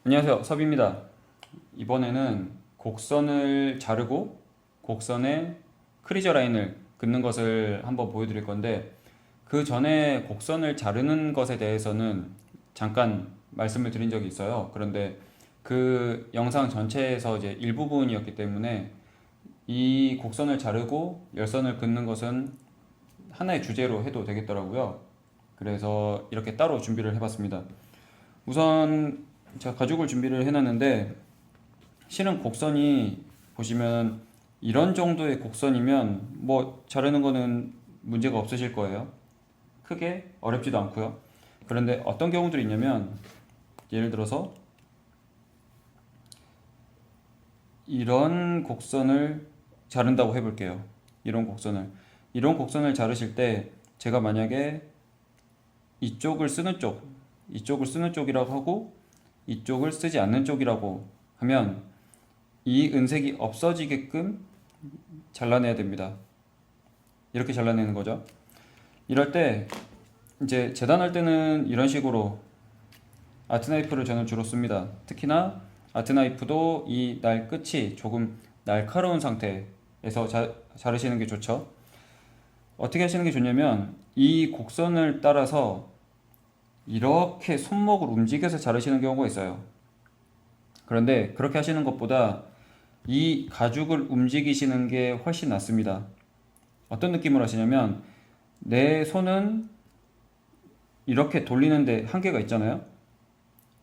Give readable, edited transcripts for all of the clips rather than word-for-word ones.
안녕하세요, 섭입니다. 이번에는 곡선을 자르고 곡선에 크리저 라인을 긋는 것을 한번 보여드릴 건데, 그 전에 곡선을 자르는 것에 대해서는 잠깐 말씀을 드린 적이 있어요. 그런데 그 영상 전체에서 이제 일부분이었기 때문에 이 곡선을 자르고 열선을 긋는 것은 하나의 주제로 해도 되겠더라고요. 그래서 이렇게 따로 준비를 해봤습니다. 우선 제가 가죽을 준비를 해놨는데, 실은 곡선이 보시면 이런 정도의 곡선이면 뭐 자르는 거는 문제가 없으실 거예요. 크게 어렵지도 않고요. 그런데 어떤 경우들이 있냐면, 예를 들어서 이런 곡선을 자른다고 해볼게요. 이런 곡선을 자르실 때 제가 만약에 이쪽을 쓰는 쪽이라고 하고 이쪽을 쓰지 않는 쪽이라고 하면 이 은색이 없어지게끔 잘라내야 됩니다. 이렇게 잘라내는 거죠. 이럴 때 이제 재단할 때는 이런 식으로 아트나이프를 저는 주로 씁니다. 특히나 아트나이프도 이 날 끝이 조금 날카로운 상태에서 자르시는 게 좋죠. 어떻게 하시는 게 좋냐면, 이 곡선을 따라서 이렇게 손목을 움직여서 자르시는 경우가 있어요. 그런데 그렇게 하시는 것보다 이 가죽을 움직이시는 게 훨씬 낫습니다. 어떤 느낌으로 하시냐면, 내 손은 이렇게 돌리는데 한계가 있잖아요.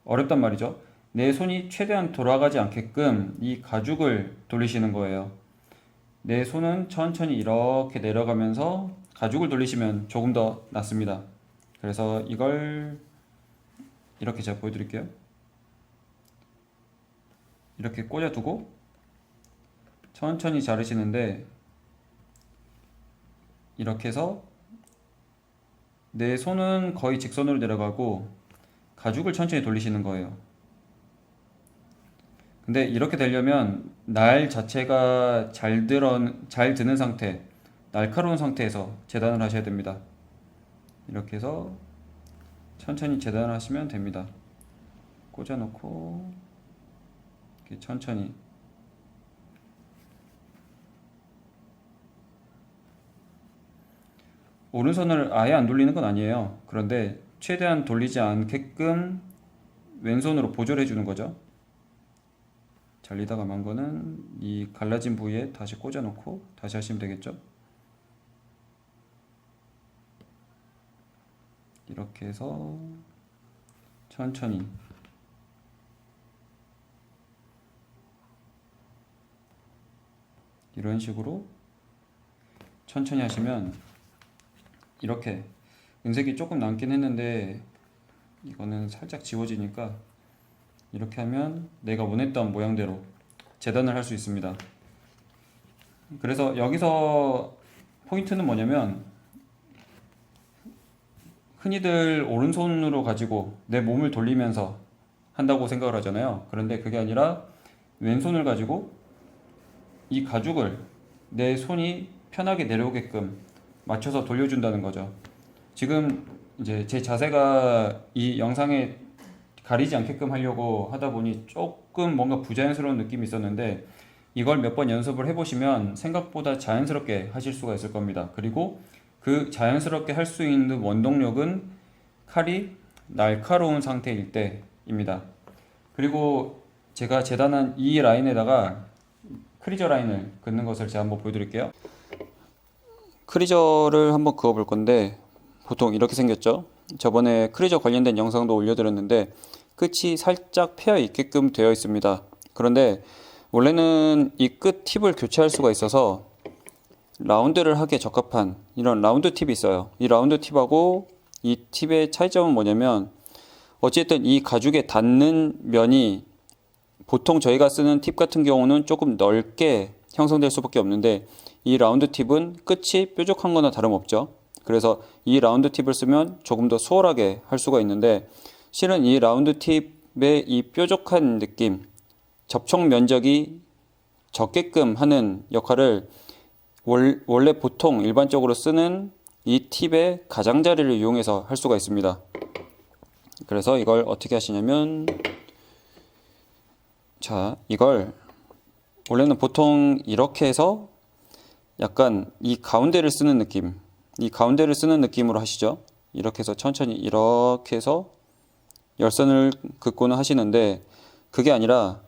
어렵단 말이죠. 내 손이 최대한 돌아가지 않게끔 이 가죽을 돌리시는 거예요. 내 손은 천천히 이렇게 내려가면서 가죽을 돌리시면 조금 더 낫습니다. 그래서 이걸 이렇게 제가 보여드릴게요. 이렇게 꽂아두고 천천히 자르시는데, 이렇게 해서 내 손은 거의 직선으로 내려가고 가죽을 천천히 돌리시는 거예요. 근데 이렇게 되려면 날 자체가 잘 드는 상태, 날카로운 상태에서 재단을 하셔야 됩니다. 이렇게 해서 천천히 재단을 하시면 됩니다. 꽂아놓고 이렇게 천천히. 오른손을 아예 안 돌리는 건 아니에요. 그런데 최대한 돌리지 않게끔 왼손으로 보조를 해주는 거죠. 잘리다가 만 거는 이 갈라진 부위에 다시 꽂아놓고 다시 하시면 되겠죠. 이렇게 해서 천천히 이런 식으로 천천히 하시면, 이렇게 은색이 조금 남긴 했는데 이거는 살짝 지워지니까 이렇게 하면 내가 원했던 모양대로 재단을 할 수 있습니다. 그래서 여기서 포인트는 뭐냐면, 흔히들 오른손으로 가지고 내 몸을 돌리면서 한다고 생각을 하잖아요. 그런데 그게 아니라 왼손을 가지고 이 가죽을 내 손이 편하게 내려오게끔 맞춰서 돌려준다는 거죠. 지금 이제 제 자세가 이 영상에 가리지 않게끔 하려고 하다 보니 조금 뭔가 부자연스러운 느낌이 있었는데, 이걸 몇 번 연습을 해보시면 생각보다 자연스럽게 하실 수가 있을 겁니다. 그리고 그 자연스럽게 할 수 있는 원동력은 칼이 날카로운 상태일 때입니다. 그리고 제가 재단한 이 라인에다가 크리저 라인을 긋는 것을 제가 한번 보여드릴게요. 크리저를 한번 그어 볼 건데, 보통 이렇게 생겼죠. 저번에 크리저 관련된 영상도 올려드렸는데 끝이 살짝 패여 있게끔 되어 있습니다. 그런데 원래는 이 끝 팁을 교체할 수가 있어서 라운드를 하기에 적합한 이런 라운드 팁이 있어요. 이 라운드 팁하고 이 팁의 차이점은 뭐냐면, 어쨌든 이 가죽에 닿는 면이 보통 저희가 쓰는 팁 같은 경우는 조금 넓게 형성될 수밖에 없는데, 이 라운드 팁은 끝이 뾰족한 거나 다름없죠. 그래서 이 라운드 팁을 쓰면 조금 더 수월하게 할 수가 있는데, 실은 이 라운드 팁의 이 뾰족한 느낌, 접촉 면적이 적게끔 하는 역할을 원래 보통 일반적으로 쓰는 이 팁의 가장자리를 이용해서 할 수가 있습니다. 그래서 이걸 어떻게 하시냐면, 자, 이걸 원래는 보통 이렇게 해서 약간 이 가운데를 쓰는 느낌으로 하시죠. 이렇게 해서 천천히 이렇게 해서 열선을 긋고는 하시는데, 그게 아니라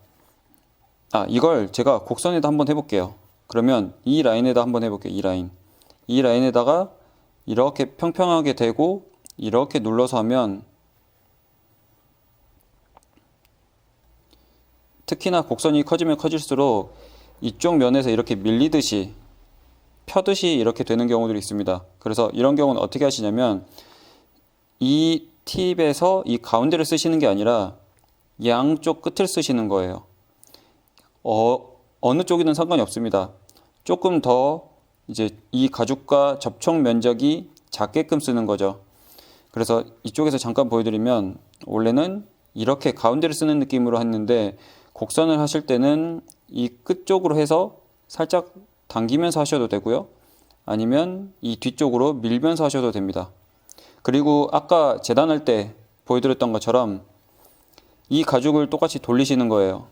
이걸 제가 곡선에다 한번 해볼게요. 그러면 이 라인에다 한번 해볼게요. 이 라인에다가 이렇게 평평하게 대고 이렇게 눌러서 하면, 특히나 곡선이 커지면 커질수록 이쪽 면에서 이렇게 밀리듯이 펴듯이 이렇게 되는 경우들이 있습니다. 그래서 이런 경우는 어떻게 하시냐면, 이 팁에서 이 가운데를 쓰시는 게 아니라 양쪽 끝을 쓰시는 거예요. 어느 쪽이든 상관이 없습니다. 조금 더 이제 이 가죽과 접촉 면적이 작게끔 쓰는 거죠. 그래서 이쪽에서 잠깐 보여드리면, 원래는 이렇게 가운데를 쓰는 느낌으로 했는데, 곡선을 하실 때는 이 끝 쪽으로 해서 살짝 당기면서 하셔도 되고요. 아니면 이 뒤쪽으로 밀면서 하셔도 됩니다. 그리고 아까 재단할 때 보여드렸던 것처럼 이 가죽을 똑같이 돌리시는 거예요.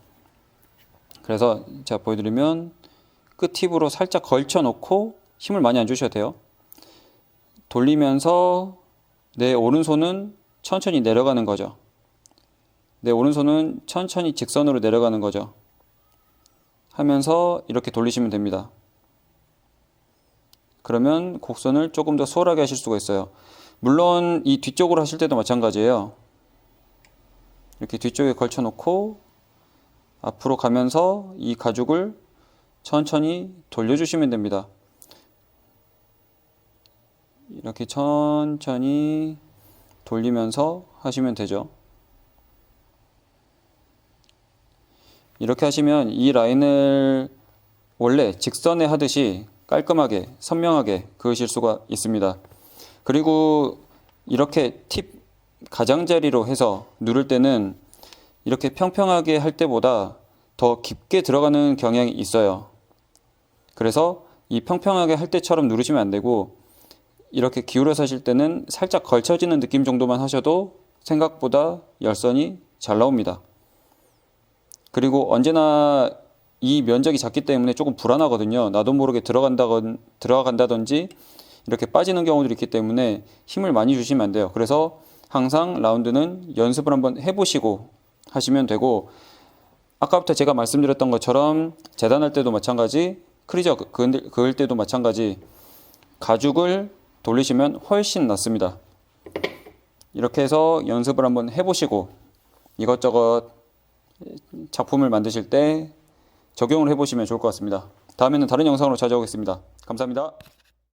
그래서 제가 보여드리면, 끝 팁으로 살짝 걸쳐 놓고 힘을 많이 안 주셔도 돼요. 돌리면서 내 오른손은 천천히 내려가는 거죠. 내 오른손은 천천히 직선으로 내려가는 거죠. 하면서 이렇게 돌리시면 됩니다. 그러면 곡선을 조금 더 수월하게 하실 수가 있어요. 물론 이 뒤쪽으로 하실 때도 마찬가지예요. 이렇게 뒤쪽에 걸쳐 놓고 앞으로 가면서 이 가죽을 천천히 돌려주시면 됩니다. 이렇게 천천히 돌리면서 하시면 되죠. 이렇게 하시면 이 라인을 원래 직선에 하듯이 깔끔하게 선명하게 그으실 수가 있습니다. 그리고 이렇게 팁 가장자리로 해서 누를 때는 이렇게 평평하게 할 때보다 더 깊게 들어가는 경향이 있어요. 그래서 이 평평하게 할 때처럼 누르시면 안 되고, 이렇게 기울여서 하실 때는 살짝 걸쳐지는 느낌 정도만 하셔도 생각보다 열선이 잘 나옵니다. 그리고 언제나 이 면적이 작기 때문에 조금 불안하거든요. 나도 모르게 들어간다든지 이렇게 빠지는 경우들이 있기 때문에 힘을 많이 주시면 안 돼요. 그래서 항상 라운드는 연습을 한번 해보시고 하시면 되고, 아까부터 제가 말씀드렸던 것처럼 재단할 때도 마찬가지, 크리저 그을 때도 마찬가지, 가죽을 돌리시면 훨씬 낫습니다. 이렇게 해서 연습을 한번 해보시고 이것저것 작품을 만드실 때 적용을 해보시면 좋을 것 같습니다. 다음에는 다른 영상으로 찾아오겠습니다. 감사합니다.